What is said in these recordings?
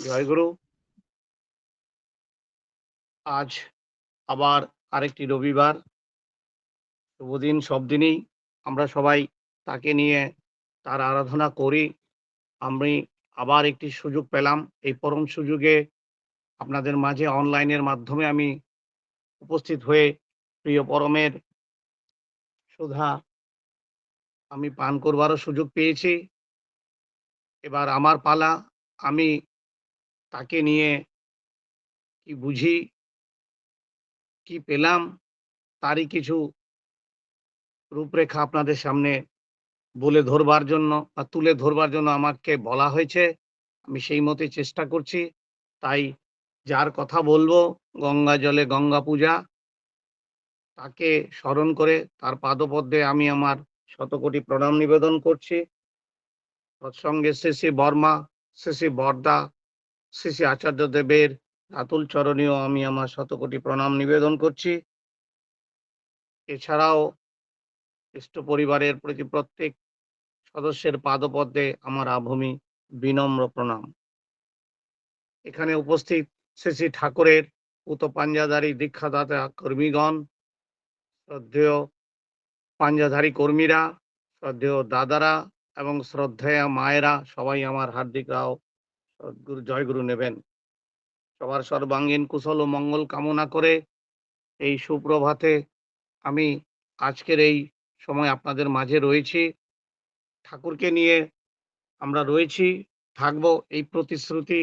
জয়গুরু। আজ আবার আরেকটি রবিবার। শুভদিন। সব দিনেই আমরা সবাই তাকে নিয়ে তার আরাধনা করি। আমি আবার একটি সুযোগ পেলাম। এই পরম সুযোগে আপনাদের মাঝে অনলাইনের মাধ্যমে আমি উপস্থিত হয়ে প্রিয় পরমের সুধা আমি পান করবারও সুযোগ পেয়েছি। এবার আমার পালা। আমি তাকে নিয়ে কি বুঝি, কি পেলাম, তারই কিছু রূপরেখা আপনাদের সামনে বলে ধরবার জন্য বা তুলে ধরবার জন্য আমাকে বলা হয়েছে। আমি সেই মতে চেষ্টা করছি। তাই যার কথা বলবো, গঙ্গা জলে গঙ্গা পূজা, তাকে স্মরণ করে তার পাদপদ্মে আমি আমার শতকোটি প্রণাম নিবেদন করছি। তৎসঙ্গে শ্রী শ্রী বর্মা, শ্রী শ্রী বরদা, শ্রী শ্রী আচার্য দেবের আতুল চরণেও আমি আমার শতকোটি প্রণাম নিবেদন করছি। এছাড়াও ইষ্ট পরিবারের প্রতি প্রত্যেক সদস্যের পাদপদ্মে আমার আভূমি বিনম্র প্রণাম। এখানে উপস্থিত শ্রী শ্রী ঠাকুরের পুত পাঞ্জাধারী দীক্ষাদাতা কর্মীগণ, শ্রদ্ধেয় পাঞ্জাধারী কর্মীরা, শ্রদ্ধেয় দাদারা এবং শ্রদ্ধেয়া মায়েরা সবাই আমার হার্দিক রাও সদ্গুরু জয়গুরু নেবেন। সবার সর্বাঙ্গীন কুশল ও মঙ্গল কামনা করে এই সুপ্রভাতে আমি আজকের এই সময় আপনাদের মাঝে রয়েছি। ঠাকুরকে নিয়ে আমরা রয়েছি, থাকবো এই প্রতিশ্রুতি,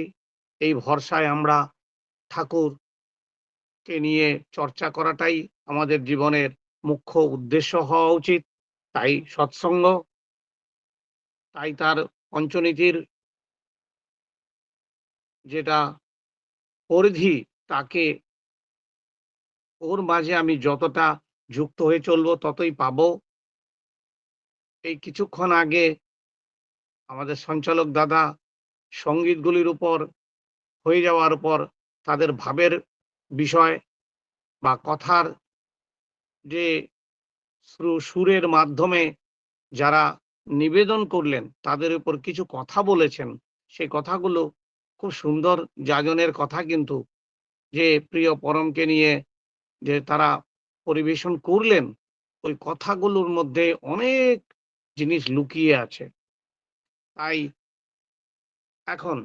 এই ভরসায় আমরা ঠাকুরকে নিয়ে চর্চা করাটাই আমাদের জীবনের মুখ্য উদ্দেশ্য হওয়া উচিত। তাই সৎসঙ্গ, তাই তার পঞ্চনীতির যেটা পরিধি, তাকে ওর মাঝে আমি যতটা যুক্ত হয়ে চলবো ততই পাবো। এই কিছুক্ষণ আগে আমাদের সঞ্চালক দাদা সঙ্গীতগুলির উপর হয়ে যাওয়ার পর তাদের ভাবের বিষয় বা কথার যে সুরের মাধ্যমে যারা নিবেদন করলেন তাদের উপর কিছু কথা বলেছেন। সেই কথাগুলো খুব সুন্দর যাজনের কথা, কিন্তু যে প্রিয় পরমকে নিয়ে যে তারা পরিবেশন করলেন, ওই কথাগুলোর মধ্যে অনেক জিনিস লুকিয়ে আছে। তাই এখন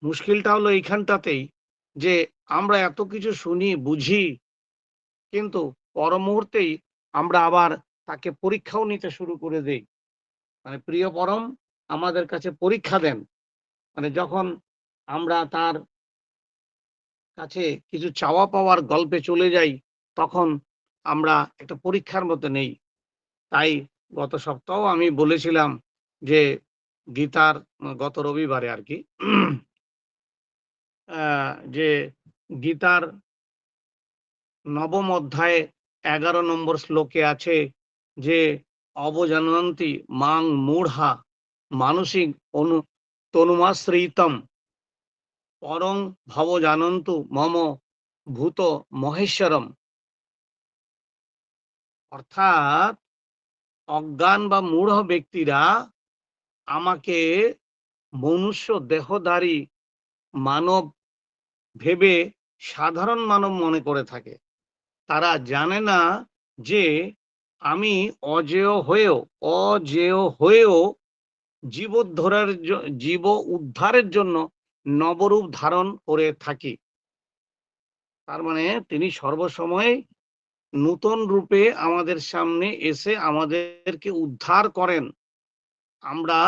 মুশকিলটা হলো এইখানটাতেই, যে আমরা এত কিছু শুনি বুঝি, কিন্তু পর মুহূর্তেই আমরা আবার তাকে পরীক্ষাও নিতে শুরু করে দেই। মানে প্রিয় পরম আমাদের কাছে পরীক্ষা দেন। মানে যখন আমরা তার কাছে কিছু চাওয়া পাওয়ার গল্পে চলে যাই, তখন আমরা একটা পরীক্ষার মধ্যে নেই। তাই গত সপ্তাহ আমি বলেছিলাম যে গীতার, গত রবিবারে আর কি, যে গীতার নবম অধ্যায়ে 11 নম্বর শ্লোকে আছে যে অবজানন্তি মাং মূঢ়া মানসিক অনু তনুমাশ্রিতম পরং ভব জানন্তু মম ভূত মহেশ্বরম। অর্থাৎ অজ্ঞান বা মূঢ় ব্যক্তিরা আমাকে মনুষ্য দেহধারী মানব ভেবে সাধারণ মানব মনে করে থাকে। তারা জানে না যে আমি অজেয় হয়েও জীব উদ্ধারের জন্য নবরূপ ধারণ করে থাকি। তার মানে তিনি সর্বসময় নূতন রূপে আমাদের সামনে এসে আমাদেরকে উদ্ধার করেন। আমরা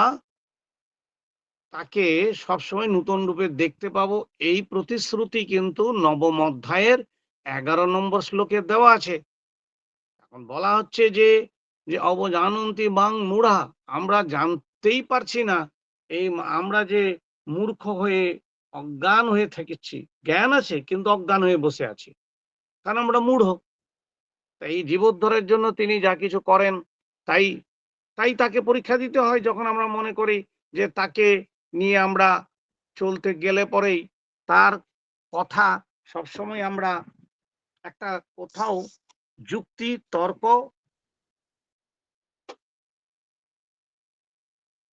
তাকে সবসময় নূতন রূপে দেখতে পাবো, এই প্রতিশ্রুতি কিন্তু নবম অধ্যায়ের 11 নম্বর শ্লোকে দেওয়া আছে। এখন বলা হচ্ছে যে অবজানন্তি মাং মূঢ়া, আমরা জানতেই পারছি না। আমরা যে মূর্খ হয়ে অজ্ঞান হয়ে থেকেছি, জ্ঞান আছে কিন্তু অজ্ঞান হয়ে বসে আছি, কারণ আমরা মূঢ়। তাই এই জীবোদ্ধারের জন্য তিনি যা কিছু করেন, তাই তাই তাকে পরীক্ষা দিতে হয়। যখন আমরা মনে করি যে তাকে নিয়ে আমরা চলতে গেলে পরেই তার কথা সবসময় আমরা একটা কোথাও যুক্তি তর্ক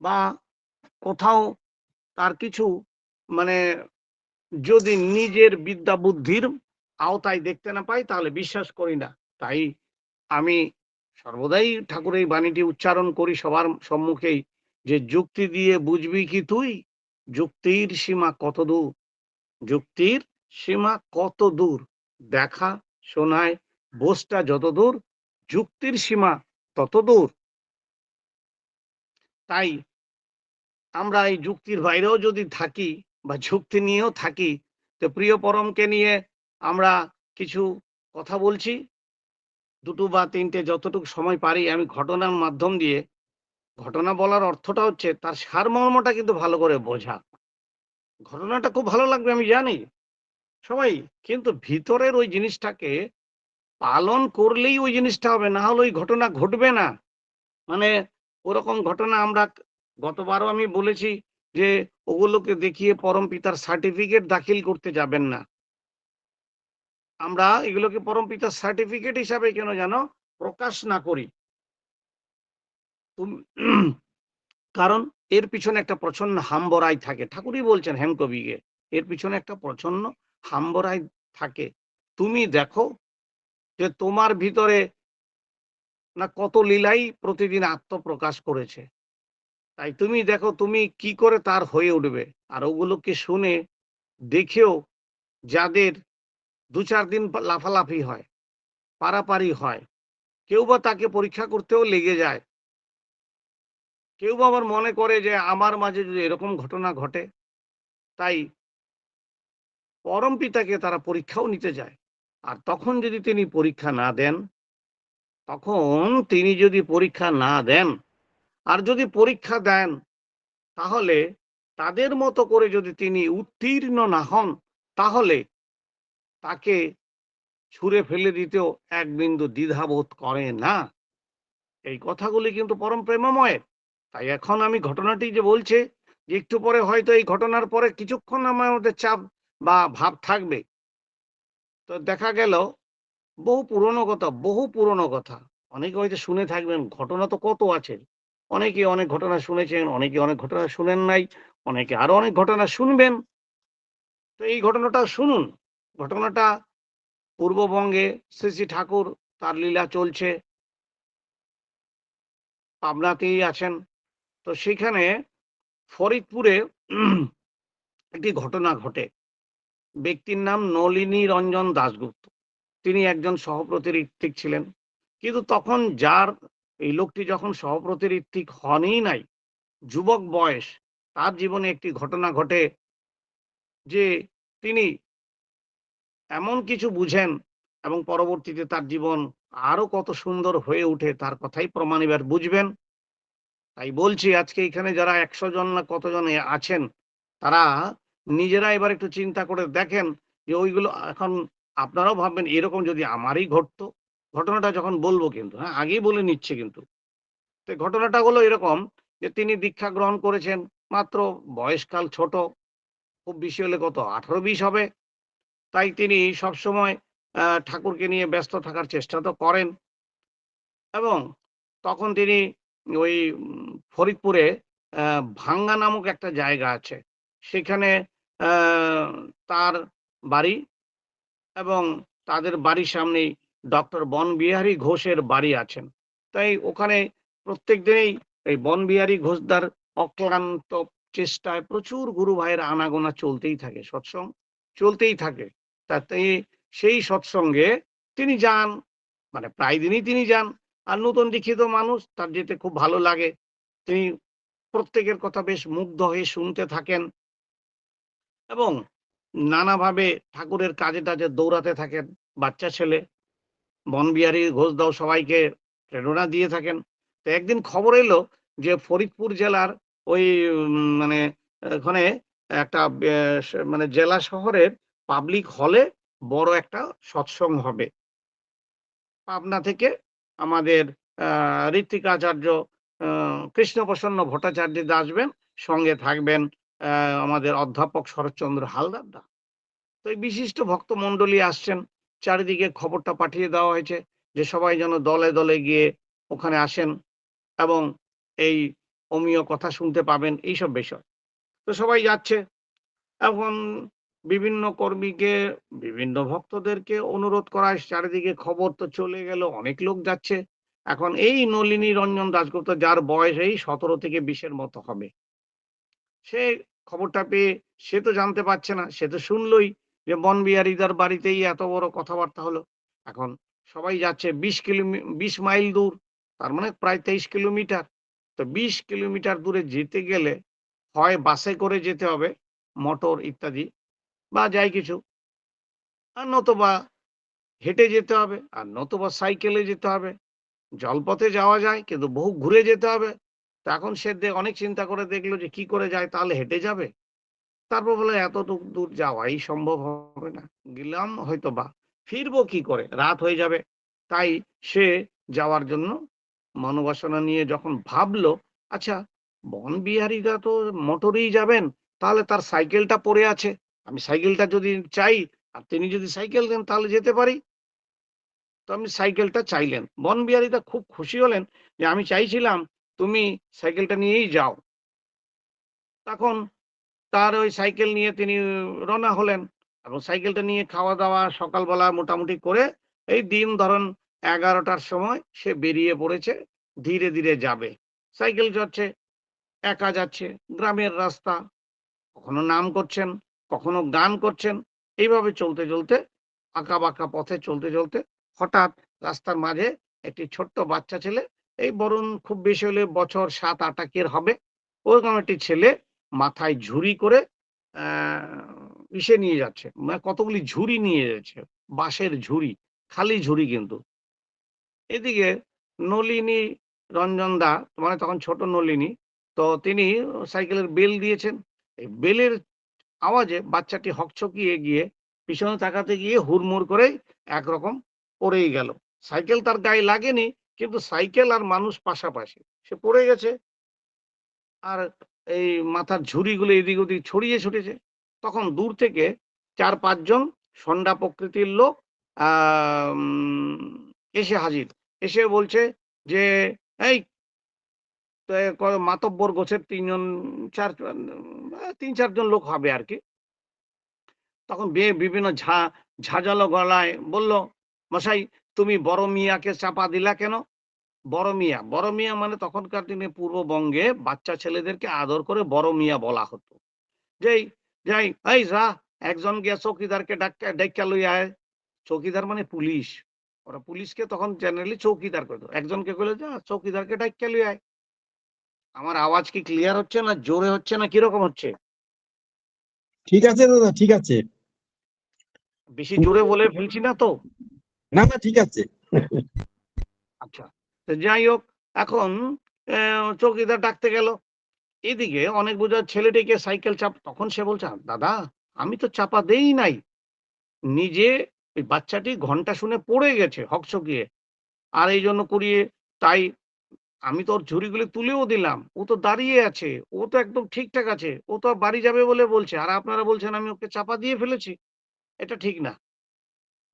বা কোথাও তার কিছু মানে যদি নিজের বিদ্যা বুদ্ধির আওতায় দেখতে না পাই তাহলে বিশ্বাস করি না। তাই আমি সর্বদাই ঠাকুরের এই বাণীটি উচ্চারণ করি সবার সম্মুখেই যে, যুক্তি দিয়ে বুঝবি কি তুই? যুক্তির সীমা কত দূর? যুক্তির সীমা কত দূর? দেখা শোনায় বোঝটা যত দূর, যুক্তির সীমা তত দূর। তাই আমরা এই যুক্তির বাইরেও যদি থাকি বা যুক্তি নিয়েও থাকি, তো প্রিয় পরমকে নিয়ে আমরা কিছু কথা বলছি। ২ টো বা ৩ টে যতটুকু সময় পারি আমি ঘটনার মাধ্যম দিয়ে, ঘটনা বলার অর্থটা হচ্ছে তার সারমর্মটা কিন্তু ভালো করে বোঝা। ঘটনাটা খুব ভালো লাগবে আমি জানি, সবাই। কিন্তু ভিতরের ওই জিনিসটাকে পালন করলেই ওই জিনিসটা হবে, না হলে ওই ঘটনা ঘটবে না। মানে ওরকম ঘটনা আমরা গতবারও আমি বলেছি যে, ওগুলোকে দেখিয়ে পরমপিতার সার্টিফিকেট দাখিল করতে যাবেন না। আমরা এগুলোকে পরমপিতার সার্টিফিকেট হিসাবে কেন জানো প্রকাশ না করি? তুম কারণ এর পিছনে একটা প্রচ্ছন্ন হাম্বড়াই থাকে। ঠাকুরই বলছেন হেমকবিকে, এর পিছনে একটা প্রচ্ছন্ন হাম্বড়াই থাকে। তুমি দেখো যে তোমার ভিতরে না কত লীলাই প্রতিদিন আত্মপ্রকাশ করেছে। তাই তুমি দেখো তুমি কি করে তার হয়ে উঠবে। আর ওগুলোকে শুনে দেখেও যাদের ২-৪ দিন লাফালাফি হয়, পারাপারি হয়, কেউ বা তাকে পরীক্ষা করতেও লেগে যায়। কেউ বা আবার মনে করে যে আমার মাঝে যদি এরকম ঘটনা ঘটে, তাই পরমপিতাকে তারা পরীক্ষাও নিতে যায়। আর তখন যদি তিনি পরীক্ষা না দেন, তখন তিনি যদি পরীক্ষা না দেন, আর যদি পরীক্ষা দেন, তাহলে তাদের মতো করে যদি তিনি উত্তীর্ণ না হন, তাহলে তাকে ছুঁড়ে ফেলে দিতেও এক বিন্দু দ্বিধাবোধ করে না। এই কথাগুলি কিন্তু পরম প্রেমময়ের। তাই এখন আমি ঘটনাটি যে বলছি, যে একটু পরে হয়তো এই ঘটনার পরে কিছুক্ষণ আমার মধ্যে চাপ বা ভাব থাকবে। তো দেখা গেল বহু পুরনো কথা, বহু পুরনো কথা। অনেকে হয়তো শুনে থাকবেন, ঘটনা তো কত আছে। অনেকে অনেক ঘটনা শুনেছেন, অনেকে অনেক ঘটনা শুনেন নাই, অনেকে আরো অনেক ঘটনা শুনবেন। তো এই ঘটনাটা শুনুন। ঘটনাটা পূর্ববঙ্গে শ্রী শ্রী ঠাকুর তার লীলা চলছে, পাবনাতেই আছেন। তো সেখানে ফরিদপুরে একটি ঘটনা ঘটে। ব্যক্তির নাম নলিনী রঞ্জন দাশগুপ্ত। তিনি একজন সহপ্রতির ঋত্বিক ছিলেন। কিন্তু তখন যার এই লোকটি যখন সহপ্রতির ঋত্বিক হনই নাই, যুবক বয়স, তার জীবনে একটি ঘটনা ঘটে যে তিনি এমন কিছু বুঝেন এবং পরবর্তীতে তার জীবন আরো কত সুন্দর হয়ে উঠে তার কথাই প্রমাণ এবার বুঝবেন। তাই বলছি আজকে এখানে যারা ১০০ জন না কতজন আছেন, তারা নিজেরা এবার একটু চিন্তা করে দেখেন যে ওইগুলো এখন আপনারাও ভাববেন এরকম যদি আমারই ঘটতো। ঘটনাটা যখন বলবো কিন্তু, হ্যাঁ? আগেই বলে নিচ্ছি কিন্তু। তো ঘটনাটা হলো এরকম যে তিনি দীক্ষা গ্রহণ করেছেন। মাত্র বয়সকাল ছোট, খুব বেশি হলে কত ১৮-২০ হবে। তাই তিনি সবসময় ঠাকুরকে নিয়ে ব্যস্ত থাকার চেষ্টা তো করেন এবং তখন তিনি ওই ফরিদপুরে আ ভাঙ্গা নামক একটা জায়গা আছে। সেখানে আ তার বাড়ি এবং তাদের বাড়ির সামনেই ডক্টর বনবিহারী ঘোষের বাড়ি আছেন। তাই ওখানে প্রত্যেকদিনেই এই বনবিহারী ঘোষদার অক্লান্ত চেষ্টায় প্রচুর গুরু ভাইয়ের আনাগোনা চলতেই থাকে। সৎসঙ্গ চলতেই থাকে। তাতে সেই সৎসঙ্গে তিনি যান, মানে প্রায় দিনই তিনি যান। আর নতুন দীক্ষিত মানুষ তার যেতে খুব ভালো লাগে। তিনি প্রত্যেকের কথা বেশ মুগ্ধ হয়ে শুনতে থাকেন এবং নানাভাবে ঠাকুরের কাজে-টাজে দৌড়াতে থাকেন। বাচ্চা ছেলে। বনবিহারী ঘোষদাও সবাইকে প্রেরণা দিয়ে থাকেন। তো একদিন খবর এলো যে ফরিদপুর জেলার ওই মানে ওখানে একটা মানে জেলা শহরের পাবলিক হলে বড় একটা সৎসঙ্গ হবে। পাবনা থেকে আমাদের ঋত্বিক আচার্য, আ কৃষ্ণপ্রসন্ন ভট্টাচার্যদা আসবেন। সঙ্গে থাকবেন আ আমাদের অধ্যাপক শরৎচন্দ্র হালদারদা। তো এই বিশিষ্ট ভক্তমণ্ডলী আসছেন। চারিদিকে খবরটা পাঠিয়ে দেওয়া হয়েছে যে সবাই যেন দলে, দলে গিয়ে ওখানে আসেন এবং এই অমীয় কথা শুনতে পাবেন এইসব বিষয়। তো সবাই যাচ্ছে। এখন বিভিন্ন কর্মীকে, বিভিন্ন ভক্তদেরকে অনুরোধ করায়, চারিদিকে খবর তো চলে গেল, অনেক লোক যাচ্ছে। এখন এই নলিনী রঞ্জন দাশগুপ্ত, যার বয়স এই ১৭ থেকে ২০ এর মতো হবে। সে খবরটা পেয়ে সে তো জানতে পারছে না। সে তো শুনলই যে বনবিহারীদার বাড়িতেই এত বড় কথাবার্তা হলো। এখন সবাই যাচ্ছে ২০ মাইল দূর। তার মানে প্রায় ২৩ কিলোমিটার। তো ২০ কিলোমিটার দূরে যেতে গেলে হয় বাসে করে যেতে হবে, মোটর ইত্যাদি বা যাই কিছু। আর নতুবা হেঁটে যেতে হবে, আর নতুবা সাইকেলে যেতে হবে। জলপথে যাওয়া যায় কিন্তু বহু ঘুরে যেতে হবে। তো এখন সে অনেক চিন্তা করে দেখল যে কি করে যায়, তাহলে হেঁটে যাবে? তারপর বলল এতটুক দূর যাওয়াই সম্ভব হবে না। গেলাম হয়তোবা। ফিরবো কি করে? রাত হয়ে যাবে। তাই সে যাওয়ার জন্য মনোবাসনা নিয়ে যখন ভাবলো, আচ্ছা বনবিহারীরা তো মোটরেই যাবেন, তাহলে তার সাইকেলটা পড়ে আছে। আমি সাইকেলটা যদি চাই আর তিনি যদি সাইকেল দেন তাহলে যেতে পারি। তো আপনি সাইকেলটা চাইলেন। বনবিহারীদা খুব খুশি হলেন যে, "আমি চাইছিলাম তুমি সাইকেলটা নিয়েই যাও।" তখন তার ওই সাইকেল নিয়ে তিনি রওনা হলেন এবং সাইকেলটা নিয়ে খাওয়া-দাওয়া সকালবেলা মোটামুটি করে এই দিন ধরেন ১১টার সময় সে বেরিয়ে পড়েছে। ধীরে, ধীরে যাবে। সাইকেল যাচ্ছে, একা যাচ্ছে, গ্রামের রাস্তা। কখনো নাম করছেন, কখনো গান করছেন। এইভাবে চলতে, চলতে আঁকা-বাঁকা পথে চলতে, চলতে হঠাৎ রাস্তার মাঝে একটি ছোট্ট বাচ্চা ছেলে, এই বরুণ খুব বেশি হলে বছর ৭-৮ এর হবে। ওরকম একটি ছেলে মাথায় ঝুড়ি করে অ্যা ইসে নিয়ে যাচ্ছে। মানে কতগুলি ঝুড়ি নিয়ে যাচ্ছে। বাঁশের ঝুড়ি, খালি ঝুড়ি কিন্তু। এদিকে নলিনী রঞ্জন দা মানে তখন ছোট নলিনী, তো তিনি সাইকেলের বেল দিয়েছেন। এই বেলের আওয়াজে বাচ্চাটি হকচকিয়ে গিয়ে পিছনে তাকাতে গিয়ে হুড়মুড় করেই একরকম পড়েই গেল। সাইকেল তার গায়ে লাগেনি, কিন্তু সাইকেল আর মানুষ পাশাপাশি। সে পড়ে গেছে আর এই মাথার ঝুড়িগুলো এদিক ওদিক ছড়িয়ে ছিটেছে। তখন দূর থেকে ৪-৫ জন ষণ্ডা প্রকৃতির লোক আম এসে হাজির। এসে বলছে যে, "এই মাতব্বর গোছের ৩ জন ৪ ৩-৪ জন লোক হবে আরকি।" তখন বিভিন্ন ঝাঁঝালো গলায় বলল, "মশাই তুমি বড় মিয়াকে চাপা দিলা কেন?" বড় মিয়া, বড় মিয়া মানে তখনকার দিনে পূর্ববঙ্গে বাচ্চা ছেলেদেরকে আদর করে বড় মিয়া বলা হতো। যেই যাই, "এই যা একজন গিয়া চৌকিদারকে ডাইক্কা লইয়া আয়।" চৌকিদার মানে পুলিশ। ওরা পুলিশকে তখন জেনারেলি চৌকিদার কইত। একজনকে কইলো, "যা চৌকিদারকে ডাইক্কা লইয়া আয়।" আমার আওয়াজ কি ক্লিয়ার হচ্ছে না জোরে হচ্ছে না কিরকম হচ্ছে? ঠিক আছে দাদা, ঠিক আছে। বেশি জোরে বলে ফেলছি না তো? না, না, ঠিক আছে। আচ্ছা। তো যাই হোক এখন চৌকিদার ডাকতে গেল। এদিকে অনেক বোঝার ছেলেটিকে সাইকেল তখন সে বলছে, "দাদা আমি তো চাপা দেই নাই। নিজে ওই বাচ্চাটি ঘন্টা শুনে পড়ে গেছে হকচকিয়ে। আর এইজন্য করিয়ে তাই আমি তো ওর ঝুড়িগুলো তুলেও দিলাম। ও তো দাঁড়িয়ে আছে। ও তো একদম ঠিকঠাক আছে। ও তো বাড়ি যাবে বলে বলছে। আর আপনারা বলছেন আমি ওকে চাপা দিয়ে ফেলেছি। এটা ঠিক না।"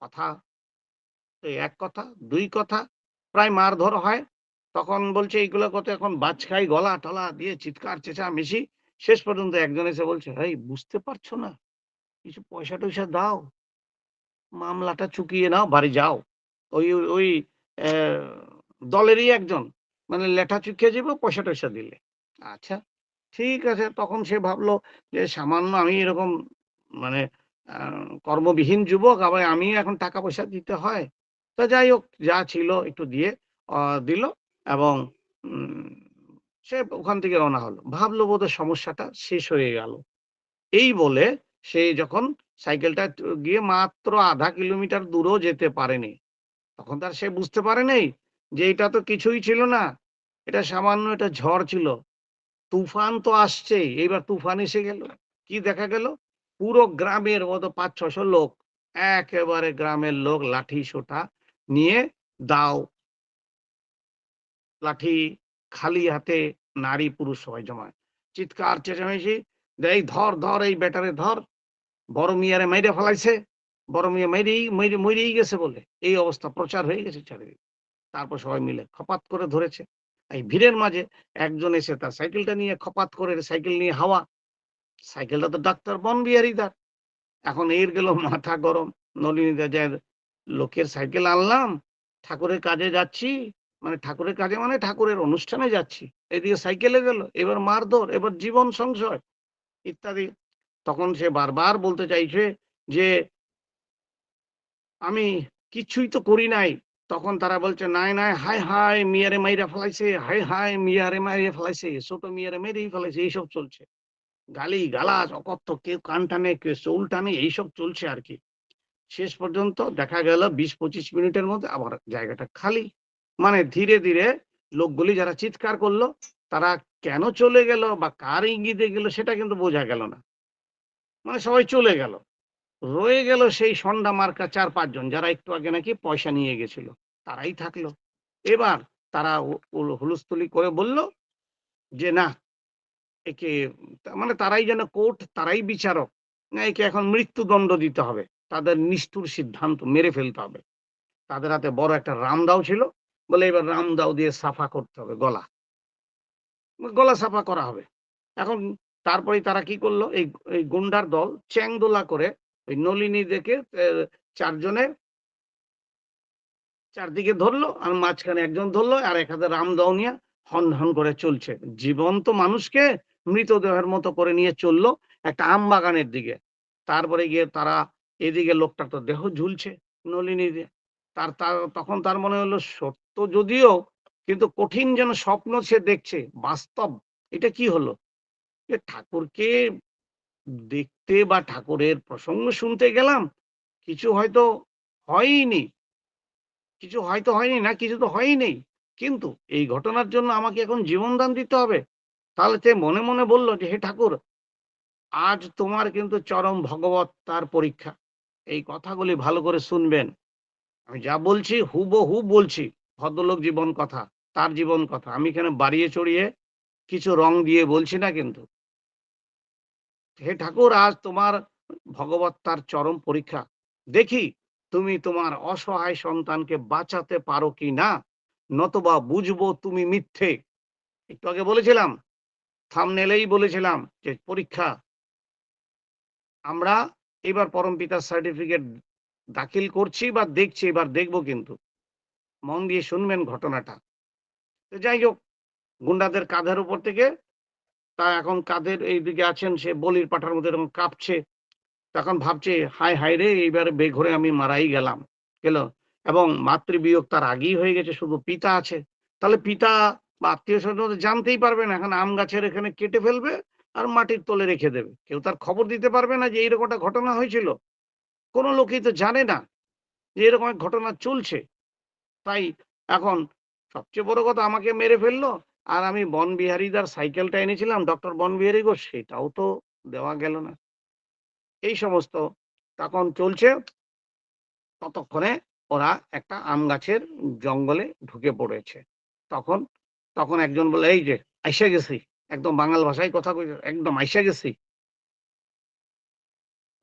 কথা তো ১ কথা, ২ কথা প্রায় মারধর হয়। তখন বলছে এইগুলো কত এখন বাজখাই গলা-টলা দিয়ে চিৎকার চেঁচামেচি। শেষ পর্যন্ত একজন এসে বলছে, "এই বুঝতে পারছো না? কিছু পয়সা-টয়সা দাও। মামলাটা চুকিয়ে নাও, বাড়ি যাও।" ওই ওই অ্যা দলেরই একজন। মানে লেঠা চুকিয়ে যাবো পয়সা-টয়সা দিলে। আচ্ছা, ঠিক আছে। তখন সে ভাবলো যে সামান্য আমি এরকম মানে আ কর্মবিহীন যুবক আবার আমি এখন টাকা-পয়সা দিতে হয়। তো যাই হোক যা ছিল একটু দিয়ে অ দিল এবং উম সে ওখান থেকে রওনা হলো। ভাবলো বোধহয় সমস্যাটা শেষ হয়ে গেল। এই বলে সে যখন সাইকেলটা গিয়ে মাত্র ০.৫ কিলোমিটার দূরও যেতে পারেনি। তখন তো আর সে বুঝতে পারে নাই যে এটা তো কিছুই ছিল না। এটা সামান্য একটা ঝড় ছিল। তুফান তো আসছেই। এইবার তুফান এসে গেল। কি দেখা গেল? পুরো গ্রামের মতো ৫-৬০০ লোক, একেবারে গ্রামের লোক লাঠি-সোঁটা নিয়ে দাও, লাঠি, খালি হাতে নারী-পুরুষ সবাই জমা। চিৎকার চেঁচামেচি, "এই ধর, ধর এই বেটারে ধর। বড় মিয়ারে মাইরা ফেলাইছে। বড় মিয়া মইরেই গেছে বলে।" এই অবস্থা প্রচার হয়ে গেছে চারিদিকে। তারপর সবাই মিলে খপাত করে ধরেছে। এই ভিড়ের মাঝে একজন এসে তার সাইকেলটা নিয়ে খপাত করে সাইকেল নিয়ে হাওয়া। সাইকেলটা তো ডাক্তার বনবিহারীদার। এখন এর গেল মাথা গরম। নলিনী দেজের লোকের সাইকেল আনলাম, ঠাকুরের কাজে যাচ্ছি, মানে ঠাকুরের কাজে মানে ঠাকুরের অনুষ্ঠানে যাচ্ছি। এদিকে সাইকেলে গেল, এবার মারধর, এবার জীবন সংশয় ইত্যাদি। তখন সে বারবার বলতে চাইছে যে, "আমি কিচ্ছুই তো করি নাই।" তখন তারা বলছে, "নাই, নাই, হায়, হায় মিয়ারে মাইরা ফেলাইছে, হায়, হায় মিয়ারে মাইরা ফেলাইছে, ছোট মিয়ারে মেরেই ফেলাইছে।" এইসব চলছে। গালি-গালাজ, অকথ্য, কেউ কান টানে, কেউ চুল টানে, এইসব চলছে আরকি। শেষ পর্যন্ত দেখা গেল ২০-২৫ মিনিটের মধ্যে আবার জায়গাটা খালি। মানে ধীরে, ধীরে লোকগুলি যারা চিৎকার করলো, তারা কেন চলে গেল বা কার ইঙ্গিতে গেল সেটা কিন্তু বোঝা গেল না। মানে সবাই চলে গেল। রয়ে গেল সেই ষণ্ডা মার্কা ৪-৫ জন যারা একটু আগে নাকি পয়সা নিয়ে গেছিল। তারাই থাকলো। এবার তারা হুলস্থুলি করে বলল যে, "না, একে" মানে তারাই যেন কোর্ট, তারাই বিচারক। না, একে এখন মৃত্যুদণ্ড দিতে হবে। তাদের নিষ্ঠুর সিদ্ধান্ত, মেরে ফেলতে হবে। তাদের হাতে বড় একটা রামদাও ছিল। বলে এবার রামদাও দিয়ে সাফা করতে হবে গলা। গলা সাফা করা হবে। এখন তারপরেই তারা কি করল? এই গুন্ডার দল চ্যাংদোলা করে ওই নলিনী দেখে ৪ জনের চারদিকে ধরলো আর মাঝখানে একজন ধরলো আর এক হাতে রামদাও নিয়ে হন, হন করে চলছে। জীবন্ত মানুষকে মৃতদেহের মতো করে নিয়ে চললো একটা আমবাগানের দিকে। তারপরে গিয়ে তারা এদিকে লোকটার তো দেহ ঝুলছে নলিনী দিয়ে। তার তখন তার মনে হলো সত্য যদিও কিন্তু কঠিন যেন স্বপ্ন সে দেখছে। বাস্তব এটা কি হলো? যে ঠাকুরকে দেখতে বা ঠাকুরের প্রসঙ্গ শুনতে গেলাম। কিছু হয়তো হয়ইনি। কিছু হয়তো হয়নি না, কিছু তো হয়ই নেই। কিন্তু এই ঘটনার জন্য আমাকে এখন জীবনদান দিতে হবে। তাহলে সে মনে, মনে বলল যে, "হে ঠাকুর, আজ তোমার কিন্তু চরম ভগবত্তার পরীক্ষা। এই কথাগুলি ভালো করে শুনবেন। আমি যা বলছি হুবহু বলছি। ভদ্রলোক জীবন কথা, তার জীবন কথা। আমি এখানে বাড়িয়ে চড়িয়ে কিছু রং দিয়ে বলছি না কিন্তু। হে ঠাকুর, আজ তোমার ভগবত্তার চরম পরীক্ষা। দেখি তুমি তোমার অসহায় সন্তানকে বাঁচাতে পারো কিনা, নতুবা বুঝবো তুমি মিথ্যে।" একটু আগে বলেছিলাম, থাম্বনেইলেই বলেছিলাম যে পরীক্ষা। আমরা এবার পরমপিতার সার্টিফিকেট দাখিল করছি বা দেখছি, এবার দেখব কিন্তু। মন দিয়ে শুনবেন ঘটনাটা। তো যাই হোক, গুন্ডাদের কাঁধের উপর থেকে তা এখন কাঁধের এইদিকে আছেন, সে বলির পাঁঠার মতো এরকম কাঁপছে। তখন ভাবছে, হায়, হায় রে! এইবারে বেঘোরে আমি মারাই গেলাম। গেল এবং মাতৃবিয়োগ তার আগেই হয়ে গেছে, শুধু পিতা আছে। তাহলে পিতা বা আত্মীয়-স্বজন তো জানতেই পারবে না। এখন আম গাছের এখানে কেটে ফেলবে আর মাটির তলে রেখে দেবে। কেউ তার খবর দিতে পারবে না যে এইরকম একটা ঘটনা হয়েছিল। কোন লোকই তো জানে না যে এরকম এক ঘটনা চলছে। তাই এখন সবচেয়ে বড় কথা আমাকে মেরে ফেললো। আর আমি বনবিহারীদার সাইকেলটা এনেছিলাম, ডক্টর বনবিহারী ঘোষ, সেটাও তো দেওয়া গেল না। এই সমস্ত তখন চলছে। ততক্ষণে ওরা একটা আম গাছের জঙ্গলে ঢুকে পড়েছে। তখন তখন একজন বলল, "এই যে আইসা গেছি।" একদম বাঙাল ভাষায় কথা কইছে, "একদম আইসা গেছি।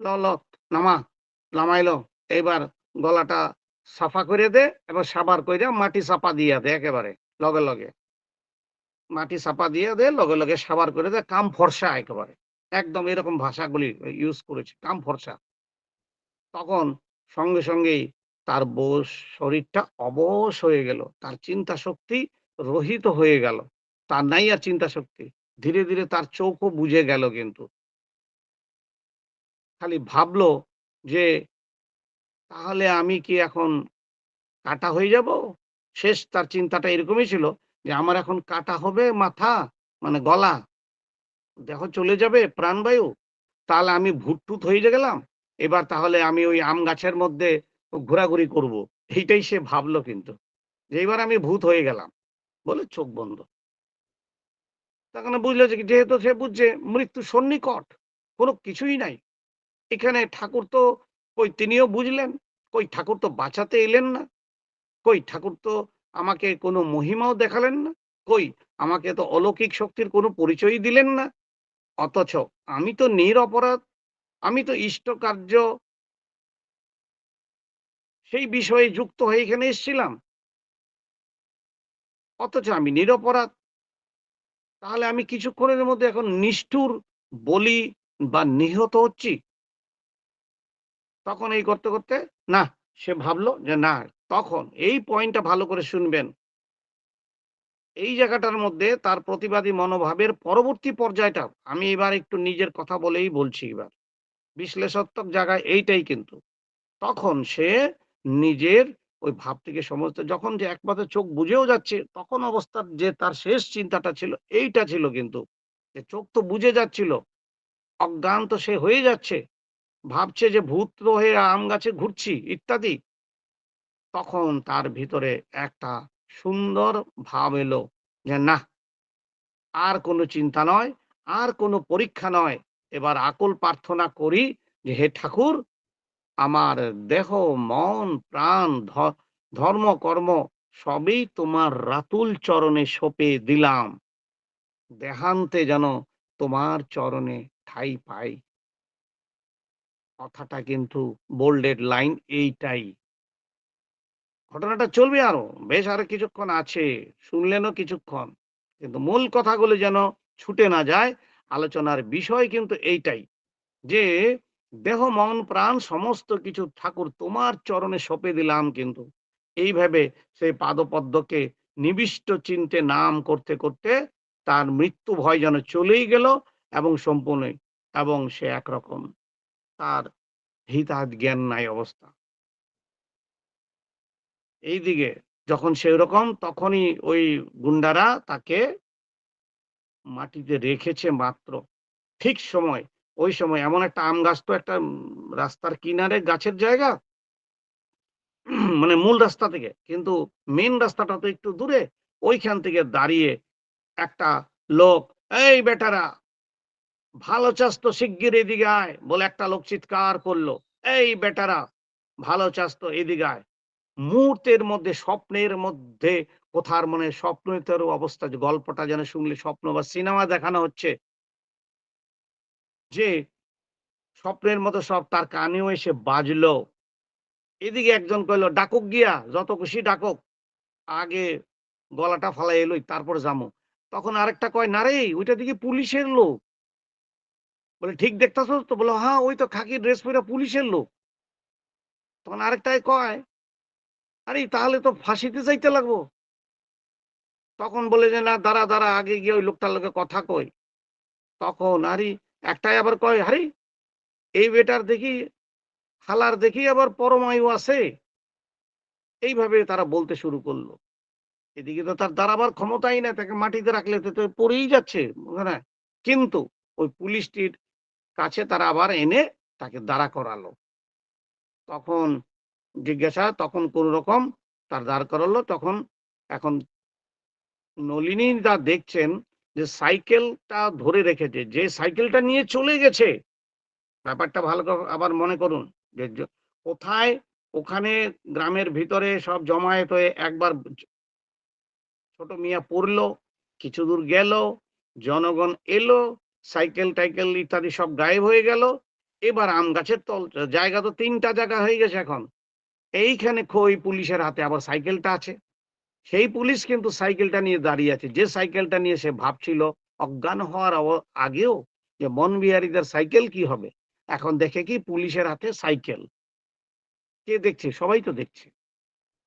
ল, ল নামা।" নামাইলো। এইবার গলাটা সাফা করে দে এবং সাবার কইরা মাটি চাপা দিয়া দে একেবারে লগে, লগে। মাটি চাপা দিয়ে দে, লগে, লগে সাবার করে দে, কাম ফর্সা একেবারে। একদম এরকম ভাষাগুলি ইউজ করেছে, কাম ফর্সা। তখন সঙ্গে, সঙ্গেই তার শরীরটা অবশ হয়ে গেল। তার চিন্তা শক্তি রহিত হয়ে গেল। তার নাই আর চিন্তা শক্তি। ধীরে, ধীরে তার চোখও বুজে গেল কিন্তু। খালি ভাবলো যে, "তাহলে আমি কি এখন কাঁটা হয়ে যাব?" শেষ তার চিন্তাটা এরকমই ছিল যে, "আমার এখন কাটা হবে মাথা, মানে গলা, দেহ চলে যাবে প্রাণবায়ু। তাহলে আমি ভূত-টুত হয়ে গেলাম। এবার তাহলে আমি ওই আম গাছের মধ্যে ঘোরাঘুরি করব।" এইটাই সে ভাবলো কিন্তু। যে এবার আমি ভূত হয়ে গেলাম। বলে চোখ বন্ধ। তখন বুঝলো যে যেহেতু সে বুঝছে মৃত্যু সন্নিকট, কোন কিছুই নাই। এখানে ঠাকুর তো কই তিনিও বুঝলেন, কই ঠাকুর তো বাঁচাতে এলেন না, কই ঠাকুর তো আমাকে কোনো মহিমাও দেখালেন না, কই আমাকে তো অলৌকিক শক্তির কোনো পরিচয়ই দিলেন না। অথচ আমি তো নিরপরাধ, আমি তো ইষ্টকার্য সেই বিষয়ে যুক্ত হয়ে এখানে এসেছিলাম। অথচ আমি নিরপরাধ। তাহলে আমি কিছুক্ষণের মধ্যে এখন নিষ্ঠুর বলি বা নিহত হচ্ছি। তখন এই করতে করতে না, সে ভাবলো যে না, তখন এই পয়েন্টটা ভালো করে শুনবেন। এই জায়গাটার মধ্যে তার প্রতিবাদী মনোভাবের পরবর্তী পর্যায়টা আমি এবার একটু নিজের কথা বলেই বলছি এবার। বিশ্লেষাত্মক জায়গায় এইটাই কিন্তু। তখন সে নিজের ওই ভাব থেকে সমস্ত যখন যে একমাত্র চোখ বুজেও যাচ্ছে, তখন অবস্থার যে তার শেষ চিন্তাটা ছিল এইটা ছিল কিন্তু। যে চোখ তো বুজে যাচ্ছিল, অজ্ঞান তো সে হয়ে যাচ্ছে। ভাবছে যে ভূত হয়ে আম গাছে ঘুরছি ইত্যাদি। তখন তার ভিতরে একটা সুন্দর ভাব এলো যে না, আর কোনো চিন্তা নয়, আর কোনো পরীক্ষা নয়। এবার আকুল প্রার্থনা করি যে হে ঠাকুর, আমার দেহ, মন, প্রাণ, ধর্ম, কর্ম সবই তোমার রাতুল চরণে সঁপে দিলাম। দেহান্তে যেন তোমার চরণে ঠাঁই পাই। কথাটা কিন্তু বোল্ডেড লাইন এইটাই। ঘটনাটা চলবে আরো। বেশ আরো কিছুক্ষণ আছে। শুনলেনও কিছুক্ষণ। কিন্তু মূল কথাগুলো যেন ছুটে না যায়। আলোচনার বিষয় কিন্তু এইটাই। যে দেহ, মন, প্রাণ সমস্ত কিছু ঠাকুর তোমার চরণে সঁপে দিলাম কিন্তু। এইভাবে সেই পাদপদ্মকে নিবিষ্ট চিন্তে নাম করতে করতে তার মৃত্যু ভয় যেন চলেই গেল এবং সম্পূর্ণই, এবং সে একরকম তার হিতাহিত জ্ঞান নাই অবস্থা। এইদিকে যখন সেরকম তখনই ওই গুন্ডারা তাকে মাটিতে রেখেছে মাত্র। ঠিক সময়, ওই সময় এমন একটা আম গাছ তো একটা রাস্তার কিনারে গাছের জায়গা। মানে মূল রাস্তা থেকে। কিন্তু মেইন রাস্তাটা তো একটু দূরে। ওইখান থেকে দাঁড়িয়ে একটা লোক, "এই বেটারা, ভালো চাস তো শিগগির এদিকে আয়" বলে একটা লোক চিৎকার করলো। "এই বেটারা, ভালো চাস তো এদিকে আয়।" মুহূর্তের মধ্যে স্বপ্নের মধ্যে কোথার মানে স্বপ্নেতর অবস্থা, যে গল্পটা যেন শুনলে স্বপ্ন বা সিনেমা দেখানো হচ্ছে, যে স্বপ্নের মতো সব তার কানেও এসে বাজলো। এদিকে একজন কইলো, "ডাকুক গিয়া, যত খুশি ডাকুক। আগে গলাটা ফালাইয়া লই, তারপর যামু।" তখন আরেকটা কয়, "না রে, ওইটা দেখি পুলিশের লোক।" বলে, "ঠিক দেখতাছস তো?" বলল, "হ্যাঁ, ওই তো খাকি ড্রেস পইরা পুলিশের লোক।" তখন আরেকটায় কয়, "আরে তাহলে তো ফাঁসিতে যাইতে লাগবো।" তখন বলে যে, "না, দাঁড়া, দাঁড়া, আগে গিয়ে ওই লোকটার লগে কথা কই।" তখন আরে একটাই আবার কয়, "আরে এই বেটার দেখি, হালার দেখি আবার পরমায়ু আছে।" এইভাবে তারা বলতে শুরু করল। এদিকে তো তার দাঁড়াবার ক্ষমতাই নাই, তাকে মাটিতে রাখলে তো পড়েই যাচ্ছে ওখানে। কিন্তু ওই পুলিশটির কাছে তারা আবার এনে তাকে দাঁড়া করালো। তখন জিজ্ঞাসা, তখন কোন রকম তার দাঁড় করালো। তখন এখন নলিনী দা দেখছেন যে সাইকেলটা ধরে রেখেছে। যে সাইকেলটা নিয়ে চলে গেছে, ব্যাপারটা ভালো করে আবার মনে করুন। যে কোথায় ওখানে গ্রামের ভিতরে সব জমায়েত হয়ে একবার ছোট মিয়া পড়লো, কিছু দূর গেল, জনগণ এলো, সাইকেল-টাইকেল ইত্যাদি সব গায়েব হয়ে গেল। এবার আম গাছের জায়গা তো ৩ টা জায়গা হয়ে গেছে এখন। এইখানে ওই পুলিশের হাতে আবার সাইকেলটা আছে। সেই পুলিশ কিন্তু সাইকেলটা নিয়ে দাঁড়িয়ে আছে। যে সাইকেলটা নিয়ে সে ভাবছিল অজ্ঞান হওয়ার আগেও যে বনবিহারীদের সাইকেল কি হবে? এখন দেখে কি পুলিশের হাতে সাইকেল। কে দেখছে? সবাই তো দেখছে।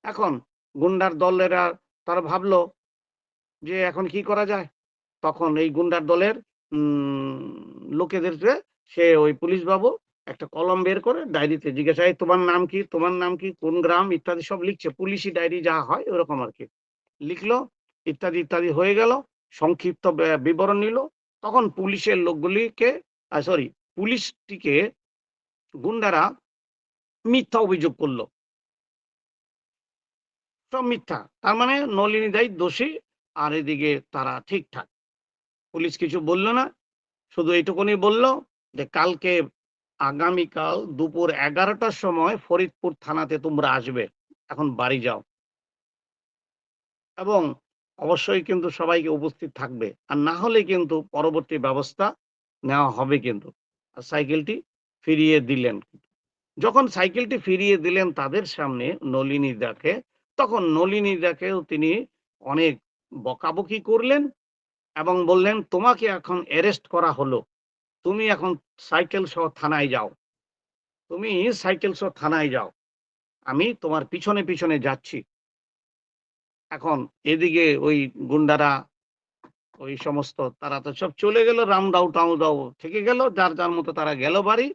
এখন গুন্ডার দলেরা তারা ভাবলো যে এখন কি করা যায়? তখন এই গুন্ডার দলের লোকেদেরকে সে ওই পুলিশ বাবু একটা কলম বের করে ডায়েরিতে জিজ্ঞাসা, "এই তোমার নাম কি? তোমার নাম কি? কোন গ্রাম?" ইত্যাদি সব লিখছে। পুলিশি ডায়েরি যা হয় ওরকম আরকি। লিখলো, ইত্যাদি, ইত্যাদি হয়ে গেল। সংক্ষিপ্ত বিবরণ নিল। তখন পুলিশের লোকগুলিকে সরি, পুলিশটিকে গুন্ডারা মিথ্যা অভিযোগ করল। সব মিথ্যা। তার মানে নলিনী দাই দোষী, আর এদিকে তারা ঠিকঠাক। পুলিশ কিছু বলল না। শুধু এইটুকুনি বলল যে, "কালকে আগামীকাল দুপুর ১১ টার সময় ফরিদপুর থানাতে তোমরা আসবে। এখন বাড়ি যাও।" এবং অবশ্যই কিন্তু সবাইকে উপস্থিত থাকবে। আর না হলে কিন্তু পরবর্তী ব্যবস্থা নেওয়া হবে কিন্তু। আর সাইকেলটি ফিরিয়ে দিলেন। যখন সাইকেলটি ফিরিয়ে দিলেন তাদের সামনে নলিনীদাকে, তখন নলিনীদাকেও তিনি অনেক বকাবকি করলেন এবং বললেন, "তোমাকে এখন অ্যারেস্ট করা হলো। তুমি এখন সাইকেল সহ থানায় যাও।" তুমি সাইকেল সহ থানায় যাও, আমি তোমার পিছনে পিছনে যাচ্ছি। এখন এদিকে ওই গুন্ডারা, ওই সমস্ত তারা তো সব চলে গেল, রামদাও টাউ দাও থেকে গেল, যার যার মতো তারা গেল বাড়ি।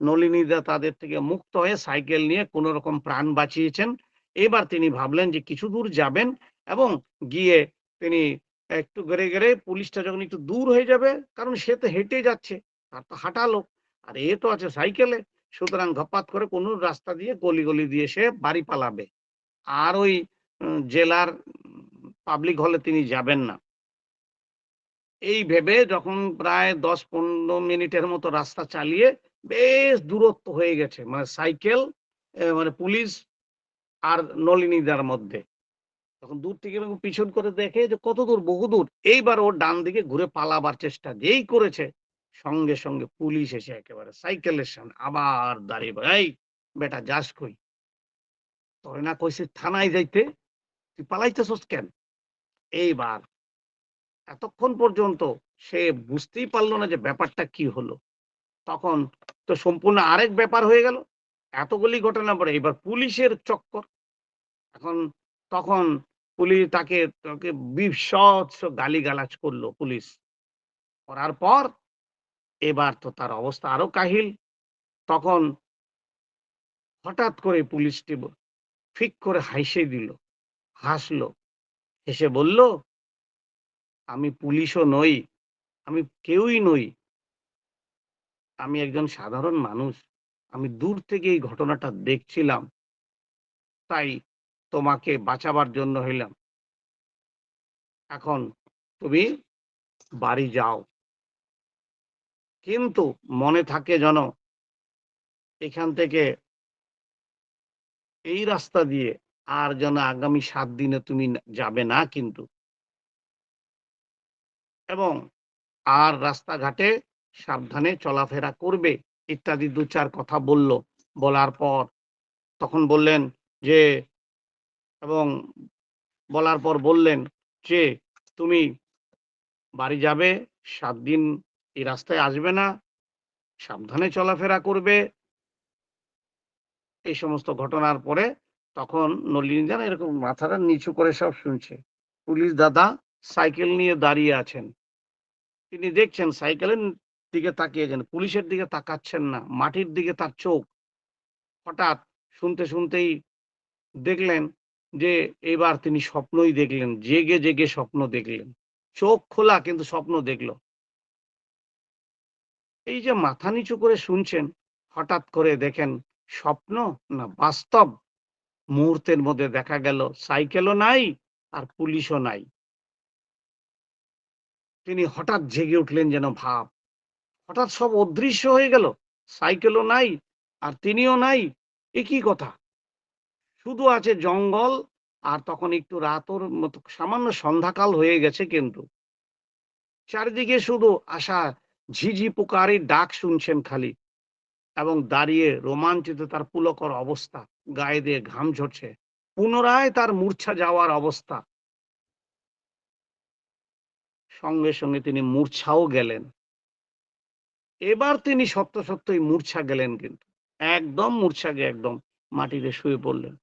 নলিনীদা তাদের থেকে মুক্ত হয়ে সাইকেল নিয়ে কোন রকম প্রাণ বাঁচিয়েছেন। এবার তিনি ভাবলেন যে কিছু দূর যাবেন এবং গিয়ে তিনি একটু গেড়ে গেড়ে পুলিশটা যখন একটু দূর হয়ে যাবে, কারণ সে তো হেঁটে যাচ্ছে, তার তো হাঁটা লোক, আর এ তো আছে সাইকেলে, সুতরাং ধপাত করে কোন রাস্তা দিয়ে গলি গলি দিয়ে সে বাড়ি পালাবে। আর ওই জেলার পাবলিক হলে তিনি যাবেন না। এই ভেবে যখন প্রায় ১০-১৫ মিনিটের মতো রাস্তা চালিয়ে বেশ দূরত্ব হয়ে গেছে, মানে সাইকেল মানে পুলিশ আর নলিনীদার মধ্যে, তখন দূর থেকে এরকম পিছন করে দেখে যে কত দূর, বহুদূর। এইবার ওর ডান দিকে ঘুরে পালাবার চেষ্টা যেই করেছে, সঙ্গে সঙ্গে পুলিশ এসে একেবারে সাইকেলের সামনে আবার দাঁড়িয়ে বলে, এই বেটা যাস কই? তোরে না কইছি থানায় যাইতে, তুই পালাইতেছস কেন? এইবার এতক্ষণ পর্যন্ত সে বুঝতেই পারল না যে ব্যাপারটা কি হলো। তখন তো সম্পূর্ণ আরেক ব্যাপার হয়ে গেল। এতগুলি ঘটনা পরে এবার পুলিশের চক্কর। এখন তখন পুলিশ তাকে বিভৎস গালিগালাজ করলো পুলিশ। করার পর এবার তো তার অবস্থা আরো কাহিল। তখন হঠাৎ করে পুলিশটি ফিক করে হাইসে দিল, হাসলো। হেসে বলল, "আমি পুলিশও নই, আমি কেউই নই। আমি একজন সাধারণ মানুষ। আমি দূর থেকে এই ঘটনাটা দেখছিলাম। তাই তোমাকে বাঁচাবার জন্য হইলাম। এখন তুমি বাড়ি যাও। কিন্তু মনে থাকে যেন এখান থেকে এই রাস্তা দিয়ে আর যেন আগামী ৭ দিনে তুমি যাবে না কিন্তু। এবং আর রাস্তাঘাটে সাবধানে চলাফেরা করবে।" ইত্যাদি ২-৪ কথা বলল। বলার পর তখন বললেন যে, এবং বলার পর বললেন যে, "তুমি বাড়ি যাবে, ৭ দিন এই রাস্তায় আসবে না, সাবধানে চলাফেরা করবে।" এই সমস্ত ঘটনার পরে তখন নলিনী যেন এরকম মাথাটা নিচু করে সব শুনছে। পুলিশ দাদা সাইকেল নিয়ে দাঁড়িয়ে আছেন। তিনি দেখছেন সাইকেলের দিকে তাকিয়েছেন, পুলিশের দিকে তাকাচ্ছেন না, মাটির দিকে তার চোখ। হঠাৎ শুনতে শুনতেই দেখলেন যে এবার তিনি স্বপ্নই দেখলেন, জেগে জেগে স্বপ্ন দেখলেন। চোখ খোলা কিন্তু স্বপ্ন দেখল। এই যে মাথা নিচু করে শুনছেন, হঠাৎ করে দেখেন স্বপ্ন না বাস্তব। মুহূর্তের মধ্যে দেখা গেল সাইকেলও নাই আর পুলিশও নাই। তিনি হঠাৎ জেগে উঠলেন যেন ভাব। হঠাৎ সব অদৃশ্য হয়ে গেল। সাইকেলও নাই আর তিনিও নাই। এ কি কথা? শুধু আছে জঙ্গল, আর তখন একটু রাতের মতো সামান্য সন্ধ্যাকাল হয়ে গেছে কিন্তু। চারিদিকে শুধু আশা ঝিঝি পোকারই ডাক শুনছেন খালি, এবং দাঁড়িয়ে রোমাঞ্চিত তার পুলকর অবস্থা, গায়ে দিয়ে ঘাম ঝরছে। পুনরায় তার মূর্ছা যাওয়ার অবস্থা। সঙ্গে সঙ্গে তিনি মূর্ছাও গেলেন। এবার তিনি সত্য সত্যই মূর্ছা গেলেন কিন্তু। একদম মূর্ছা গিয়ে একদম মাটিতে শুয়ে পড়লেন।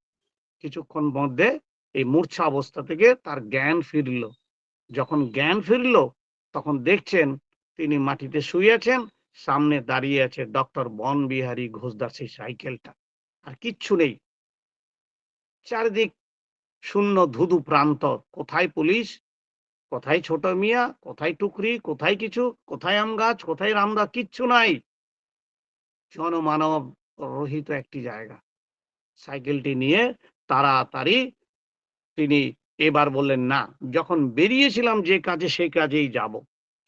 কিছুক্ষণ মধ্যে এই মূর্ছা অবস্থা থেকে তার জ্ঞান ফিরল। যখন জ্ঞান ফিরল, তখন দেখছেন তিনি মাটিতে শুয়ে আছেন, সামনে দাঁড়িয়ে আছে ডক্টর বনবিহারী ঘোষদার সেই সাইকেলটা। আর কিচ্ছু নেই। চারিদিক শূন্য ধুধু প্রান্তর। কোথায় পুলিশ, কোথায় ছোট মিয়া, কোথায় টুকরি, কোথায় কিছু, কোথায় আম গাছ, কোথায় রামদা, কিচ্ছু নাই। জনমানব রহিত একটি জায়গা। সাইকেলটি নিয়ে তাড়াতাড়ি তিনি এবার বললেন, "না, যখন বেরিয়েছিলাম যে কাজে সেই কাজেই যাব।"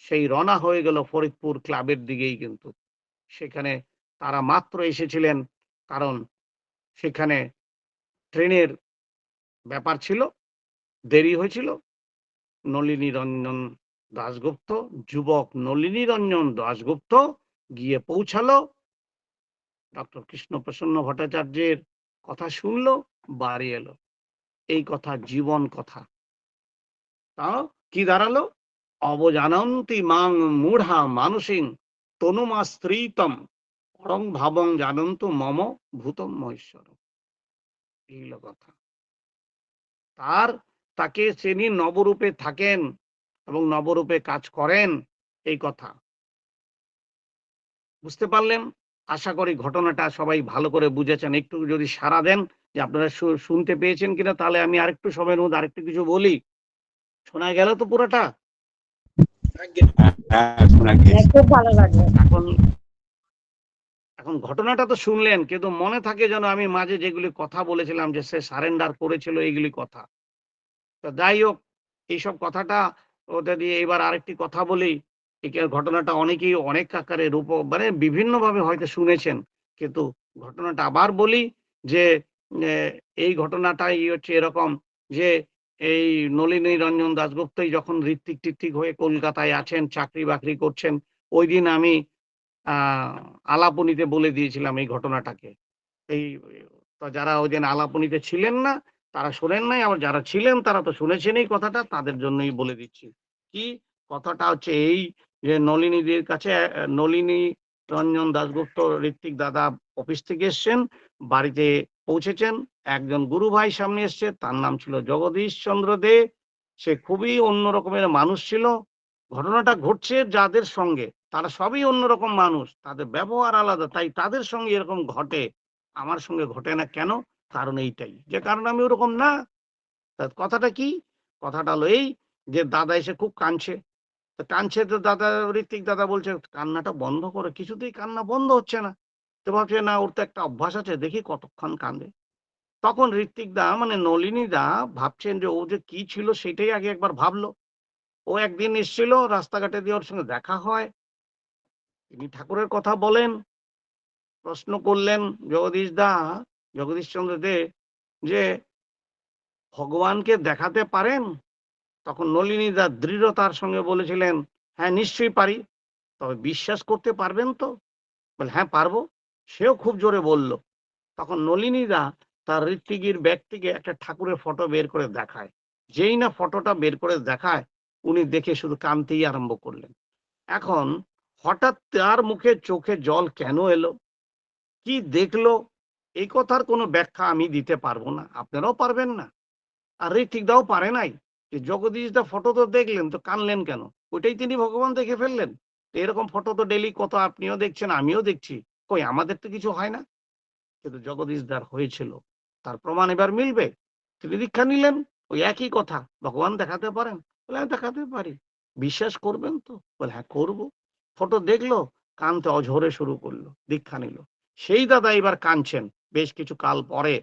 সেই রওনা হয়ে গেল ফরিদপুর ক্লাবের দিকেই কিন্তু। সেখানে তারা মাত্র এসেছিলেন, কারণ সেখানে ট্রেনের ব্যাপার ছিল, দেরি হয়েছিল। নলিনীরঞ্জন দাশগুপ্ত, যুবক নলিনীরঞ্জন দাশগুপ্ত গিয়ে পৌঁছালো। ডক্টর কৃষ্ণপ্রসন্ন ভট্টাচার্যের কথা শুনলো, বাড়ি এলো। এই কথা জীবন কথা। তাও কি দাঁড়ালো? অবজানন্তি মাং মূঢ়া মানসিং তনুমাশ্রিতম পরং ভাবং জানন্তু মম ভূতম মহেশ্বর। এই হলো কথা। তাকে তিনি নবরূপে থাকেন এবং নবরূপে কাজ করেন, এই কথা বুঝতে পারলেন? আশা করি ঘটনাটা সবাই ভালো করে বুঝেছেন। একটু যদি সাড়া দেন যে আপনারা শুনতে পেয়েছেন কিনা, তাহলে আমি আরেকটু সময়ের মধ্যে আরেকটু কিছু বলি। শোনা গেল তো পুরোটা? হ্যাঁ, শোনা গিয়েছে। খুব ভালো লাগলো। এখন এখন ঘটনাটা তো শুনলেন, কিন্তু মনে থাকে যেন আমি মাঝে যেগুলি কথা বলেছিলাম যে সে সারেন্ডার করেছিল, এইগুলি কথা। তো যাই হোক, এইসব কথাটা ওটা দিয়ে এবার আরেকটি কথা বলি। এই ঘটনাটা অনেকেই অনেক আকারে মানে বিভিন্নভাবে হয়তো শুনেছেন। কিন্তু ঘটনাটা আবার বলি যে এ এই ঘটনাটাই হচ্ছে এরকম যে এই নলিনী রঞ্জন দাশগুপ্তই যখন ঋত্বিক-টিত্বিক হয়ে কলকাতায় আছেন, চাকরি-বাকরি করছেন। ঐদিন আমি আ আলাপনীতে বলে দিয়েছিলাম এই ঘটনাটাকে। এই তো যারা ওইদিন আলাপনীতে ছিলেন না, তারা শোনেন নাই। আবার যারা ছিলেন তারা তো শুনেছেন এই কথাটা, তাদের জন্যই বলে দিচ্ছি। কি কথাটা হচ্ছে এই যে নলিনীদির কাছে নলিনী রঞ্জন দাশগুপ্ত ঋত্বিক দাদা অফিস থেকে এসছেন, বাড়িতে পৌঁছেছেন। একজন গুরু ভাই সামনে এসছে, তার নাম ছিল জগদীশ চন্দ্র দে। সে খুবই অন্য রকমের মানুষ ছিল। ঘটনাটা ঘটছে যাদের সঙ্গে, তারা সবই অন্যরকম মানুষ। তাদের ব্যবহার আলাদা। তাই তাদের সঙ্গে এরকম ঘটে। আমার সঙ্গে ঘটে না কেন? কারণ এইটাই। যে কারণ আমি ওরকম না। তা কথাটা কি? কথাটা হলো এই যে দাদা এসে খুব কাঁদছে। তো কাঁদছে তো দাদা ঋত্বিক দাদা বলছে, "কান্নাটা বন্ধ করো।" কিছুতেই কান্না বন্ধ হচ্ছে না। তো ভাবছে না ওর তো একটা অভ্যাস আছে, দেখি কতক্ষণ কাঁদে। তখন ঋত্বিক দা মানে নলিনী দা ভাবছেন যে ও যে কি ছিল সেটাই আগে একবার ভাবলো। ও একদিন এসছিল রাস্তাঘাটে দিয়ে ওর সঙ্গে দেখা হয়। তিনি ঠাকুরের কথা বলেন। প্রশ্ন করলেন জগদীশচন্দ্র দে যে, "ভগবানকে দেখাতে পারেন?" তখন নলিনী দা দৃঢ়তার সঙ্গে বলেছিলেন, "হ্যাঁ, নিশ্চয়ই পারি। তবে বিশ্বাস করতে পারবেন তো?" বলে, "হ্যাঁ, পারবো।" সেও খুব জোরে বলল। তখন নলিনী দা তার ঋত্বিকের ব্যাগ থেকে একটা ঠাকুরের ফটো বের করে দেখায়। যেই না ফটোটা বের করে দেখায়, উনি দেখে শুধু কাঁদতেই আরম্ভ করলেন। এখন হঠাৎ তার মুখে চোখে জল কেন এলো? কি দেখলো? এই কথার কোনো ব্যাখ্যা আমি দিতে পারবো না। আপনারাও পারবেন না। আর ঋত্বিকদাও পারে নাই। যে জগদীশ দা ফটো তো দেখলেন তো কাঁদলেন কেন? ওইটাই তিনি ভগবান দেখে ফেললেন। তো এরকম ফটো তো ডেইলি কত আপনিও দেখছেন, আমিও দেখছি। কই আমাদের তো কিছু হয় না। কিন্তু জগদীশ দার হয়েছিল। তার প্রমাণ এবার মিলবে। তিনি দীক্ষা নিলেন। ওই একই কথা। ভগবান দেখাতে পারেন? বলে, "হ্যাঁ, দেখাতে পারি। বিশ্বাস করবেন তো?" বলে, "হ্যাঁ, করব।" ফটো দেখলো, কাঁদতে অঝরে শুরু করলো। দীক্ষা নিল। সেই দাদা এবার কাঁদছেন। বেশ কিছু কাল পরে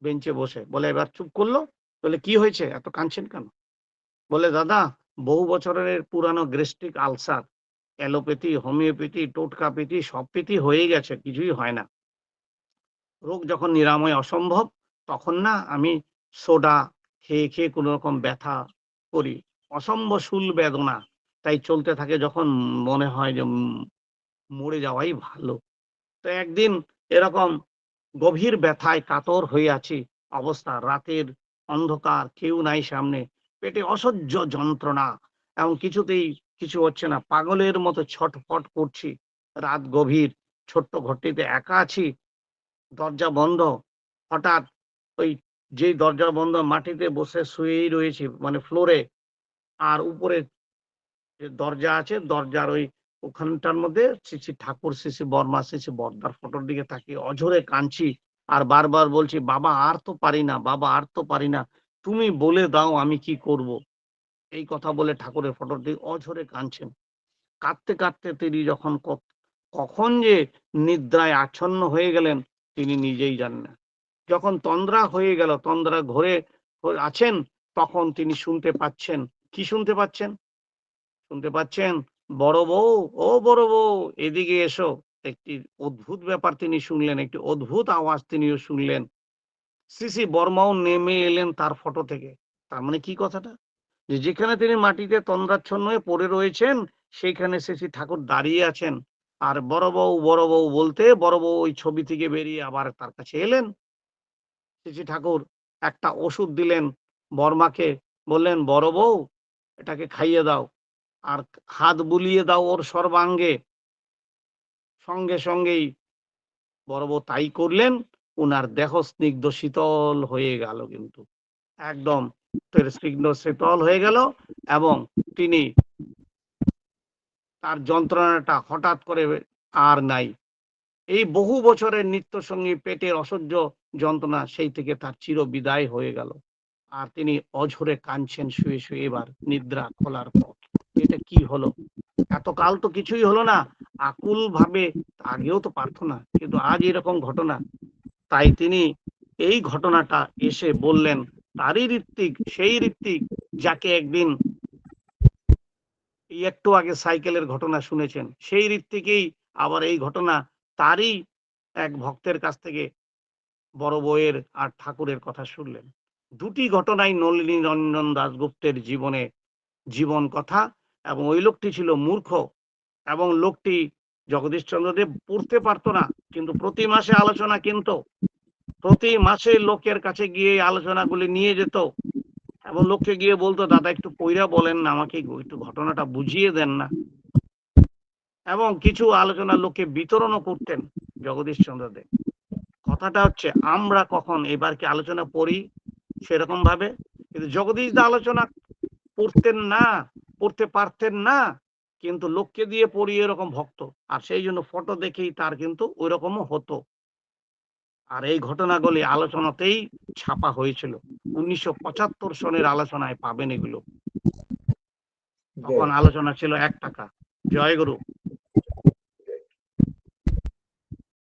বেঞ্চে বসে। বলে এবার চুপ করলো। বলে, "কি হয়েছে? এত কাঁদছেন কেন?" বলে, "দাদা, বহু বছরের পুরানো গ্যাস্ট্রিক আলসার, অ্যালোপ্যাথি, হোমিওপ্যাথি, টোটকাপ্যাথি সব পেথি হয়েই গেছে। কিছুই হয় না। রোগ যখন নিরাময় অসম্ভব, তখন না আমি সোডা খেয়ে কোনো রকম ব্যথা করি। অসম্ভব বেদনা। তাই চলতে থাকে যখন মনে হয় যে মরে যাওয়াই ভালো।" তো একদিন এরকম গভীর ব্যথায় কাতর হয়ে আছি অবস্থা, রাতের অন্ধকার, কেউ নাই সামনে, পেটে অসহ্য যন্ত্রণা এবং কিছুতেই কিছু হচ্ছে না, পাগলের মতো ছটফট করছি। রাত গভীর, ছোট্ট ঘরটিতে একা আছি, দরজা বন্ধ। হঠাৎ ওই যেই দরজা বন্ধ, মাটিতে বসে শুয়েই রয়েছি মানে ফ্লোরে, আর উপরে যে দরজা আছে, দরজার ওখানটার মধ্যে শ্রী শ্রী ঠাকুর, শ্রী শ্রী বর্মা, শ্রী শ্রী বর্দার ফটোর দিকে তাকিয়ে অঝরে কাঁদছি। আর বারবার বলছি, "বাবা আর তো পারি না, বাবা আর তো পারি না। তুমি বলে দাও আমি কি করব?" এই কথা বলে ঠাকুরের ফটোর দিকে অঝরে কাঁদছেন। কাঁদতে, কাঁদতে তিনি যখন কখন যে নিদ্রায় আচ্ছন্ন হয়ে গেলেন তিনি নিজেই জানেন না। যখন তন্দ্রা হয়ে গেল, তন্দ্রা ঘোরে আছেন, তখন তিনি শুনতে পাচ্ছেন। কি শুনতে পাচ্ছেন? শুনতে পাচ্ছেন, "বড় বউ, ও বড় বউ, এদিকে এসো।" একটি অদ্ভুত ব্যাপার তিনি শুনলেন, একটি অদ্ভুত আওয়াজ তিনিও শুনলেন। শ্রী শ্রী বর্মাও নেমে এলেন তার ফটো থেকে। তার মানে কি কথাটা? যে যেখানে তিনি মাটিতে তন্দ্রাচ্ছন্ন হয়ে পড়ে রয়েছেন, সেইখানে শ্রী শ্রী ঠাকুর দাঁড়িয়ে আছেন। আর বড় বউ বলতে বড় বউ ওই ছবি থেকে বেরিয়ে আবার তার কাছে এলেন। শ্রী শ্রী ঠাকুর একটা ওষুধ দিলেন বর্মাকে, বললেন, "বড় বউ, এটাকে খাইয়ে দাও। আর হাত বুলিয়ে দাও ওর সর্বাঙ্গে। সঙ্গে সঙ্গেই বড় বউ তাই করলেন। উনার দেহ স্নিগ্ধ শীতল হয়ে গেল, কিন্তু একদম স্নিগ্ধ শীতল হয়ে গেল এবং তিনি তার যন্ত্রণাটা হঠাৎ করে আর নাই। এই বহু বছরের নিত্যসঙ্গী পেটের অসহ্য যন্ত্রণা সেই থেকে তার চির বিদায় হয়ে গেল। আর তিনি অঝরে কাঁদছেন শুয়ে শুয়ে এবার নিদ্রা খোলার পর। এটা কি হলো? এতকাল তো কিছুই হলো না। আকুল ভাবে আগেও তো পারতো না, কিন্তু আজ এরকম ঘটনা। তাই তিনি এই ঘটনাটা এসে বললেন তারই ঋত্বিক, সেই ঋত্বিক যাকে একদিন এই একটু আগে সাইকেলের ঘটনা শুনেছেন, সেই ঋত্বিকেই আবার এই ঘটনা তারই এক ভক্তের কাছ থেকে বড় বউয়ের আর ঠাকুরের কথা শুনলেন। দুটি ঘটনাই নলিনী রঞ্জন দাশগুপ্তের জীবনে জীবন কথা। এবং ওই লোকটি ছিল মূর্খ এবং লোকটি জগদীশচন্দ্রদেব পড়তে পারতো না, কিন্তু প্রতি মাসে আলোচনা কিনতো। প্রতি মাসে লোকের কাছে গিয়ে আলোচনাগুলি নিয়ে যেত এবং লোককে গিয়ে বলতো, দাদা একটু পইরা বলেন না, আমাকে একটু ঘটনাটা বুঝিয়ে দেন না। এবং কিছু আলোচনা লোককে বিতরণও করতেন জগদীশচন্দ্র দেব। কথাটা হচ্ছে আমরা কখন এবার কি আলোচনা পড়ি সেরকম ভাবে, কিন্তু জগদীশ দা আলোচনা পড়তেন না, পড়তে পারতেন না, কিন্তু লোককে দিয়ে পড়িয়ে এরকম ভক্ত। আর সেই জন্য ফটো দেখেই তার কিন্তু ওই রকমও হতো। আর এই ঘটনাগুলি আলোচনাতেই ছাপা হয়েছিল। 1975 সনের আলোচনায় পাবেন এগুলো। তখন আলোচনা ছিল 1 টাকা। জয় গুরু।